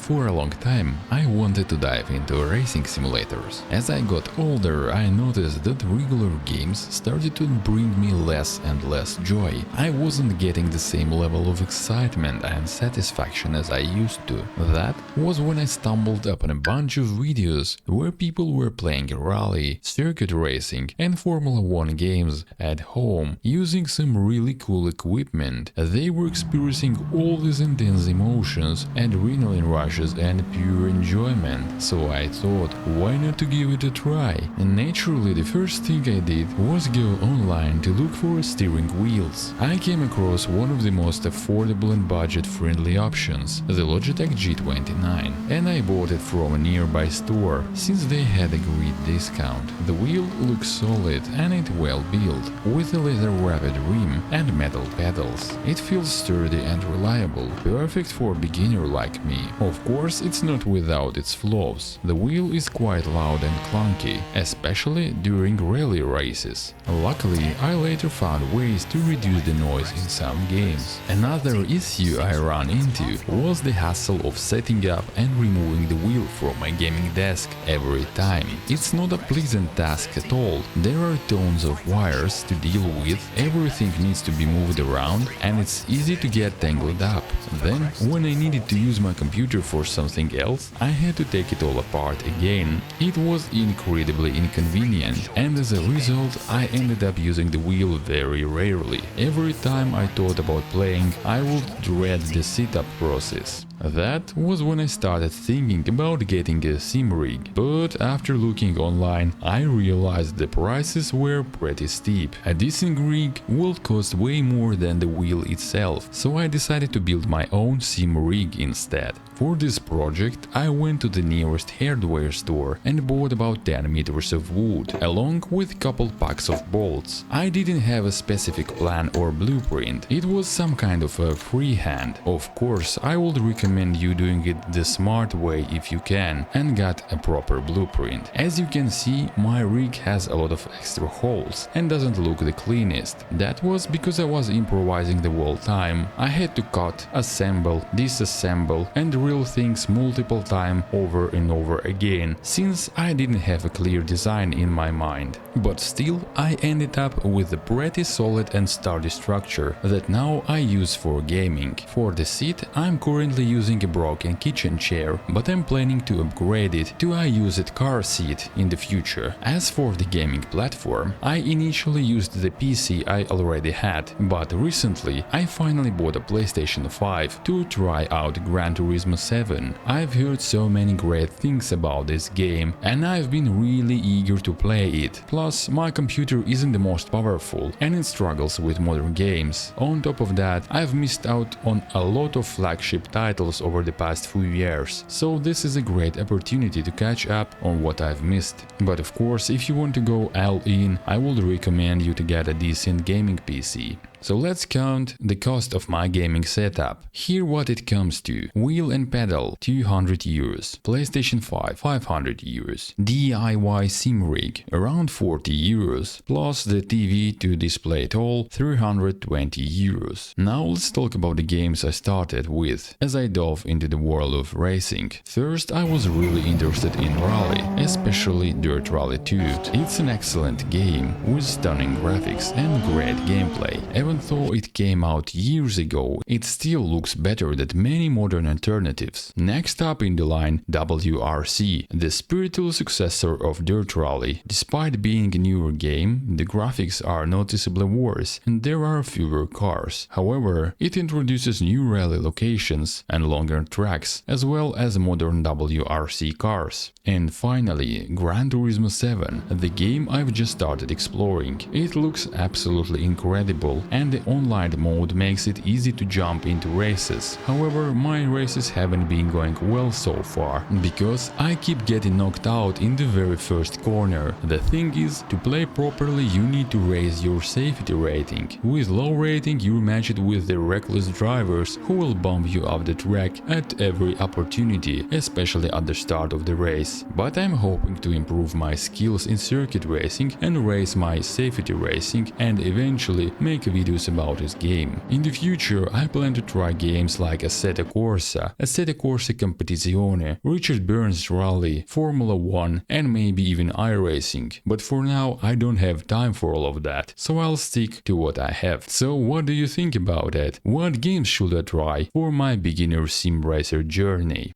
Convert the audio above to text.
For a long time, I wanted to dive into racing simulators. As I got older, I noticed that regular games started to bring me less and less joy. I wasn't getting the same level of excitement and satisfaction as I used to. That was when I stumbled upon a bunch of videos where people were playing rally, circuit racing and Formula 1 games at home using some really cool equipment. They were experiencing all these intense emotions, adrenaline rushes and pure enjoyment. So I thought, why not to give it a try? And naturally, the first thing I did was go online to look for steering wheels. I came across one of the most affordable and budget-friendly options, the Logitech G29, and I bought it from a nearby store, since they had a great discount. The wheel looks solid and it's well built, with a leather-wrapped rim and metal pedals. It feels sturdy and reliable, perfect for a beginner like me. Of course, it's not without its flaws. The wheel is quite loud and clunky, especially during rally races. Luckily, I later found ways to reduce the noise in some games. Another issue I ran into was the hassle of setting up and removing the wheel from my gaming desk every time. It's not a pleasant task at all. There are tons of wires to deal with, everything needs to be moved around and it's easy to get tangled up. Then, when I needed to use my computer for something else, I had to take it all apart again. It was incredibly inconvenient, and as a result, I ended up using the wheel very rarely. Every time I thought about playing, I would dread the setup process. That was when I started thinking about getting a sim rig, but after looking online, I realized the prices were pretty steep. A decent rig will cost way more than the wheel itself, so I decided to build my own sim rig instead. For this project, I went to the nearest hardware store and bought about 10 meters of wood, along with a couple packs of bolts. I didn't have a specific plan or blueprint, it was some kind of a freehand. Of course, I would recommend you doing it the smart way if you can, and get a proper blueprint. As you can see, my rig has a lot of extra holes and doesn't look the cleanest. That was because I was improvising the whole time. I had to cut, assemble, disassemble and drill things multiple times over and over again, since I didn't have a clear design in my mind. But still, I ended up with a pretty solid and sturdy structure that now I use for gaming. For the seat, I'm currently using a broken kitchen chair, but I'm planning to upgrade it to a used car seat in the future. As for the gaming platform, I initially used the PC I already had, but recently I finally bought a PlayStation 5 to try out Gran Turismo 7. I've heard so many great things about this game and I've been really eager to play it. Plus, my computer isn't the most powerful and it struggles with modern games. On top of that, I've missed out on a lot of flagship titles over the past few years, so this is a great opportunity to catch up on what I've missed. But of course, if you want to go all in, I would recommend you to get a decent gaming PC. So let's count the cost of my gaming setup. Here what it comes to: wheel and pedal 200 euros, PlayStation 5 500 euros, DIY sim rig around 40 euros, plus the TV to display it all 320 euros. Now let's talk about the games I started with as I dove into the world of racing. First, I was really interested in rally, especially Dirt Rally 2. It's an excellent game with stunning graphics and great gameplay. Even though it came out years ago, it still looks better than many modern alternatives. Next up in the line, WRC, the spiritual successor of Dirt Rally. Despite being a newer game, the graphics are noticeably worse and there are fewer cars. However, it introduces new rally locations and longer tracks, as well as modern WRC cars. And finally, Gran Turismo 7, the game I've just started exploring. It looks absolutely incredible and the online mode makes it easy to jump into races. However, my races haven't been going well so far, because I keep getting knocked out in the very first corner. The thing is, to play properly you need to raise your safety rating. With low rating you match it with the reckless drivers who will bump you off the track at every opportunity, especially at the start of the race. But I'm hoping to improve my skills in circuit racing and raise my safety racing and eventually make a video curious about this game. In the future, I plan to try games like Assetto Corsa Competizione, Richard Burns Rally, Formula 1 and maybe even iRacing. But for now I don't have time for all of that, so I'll stick to what I have. So what do you think about it? What games should I try for my beginner sim racer journey?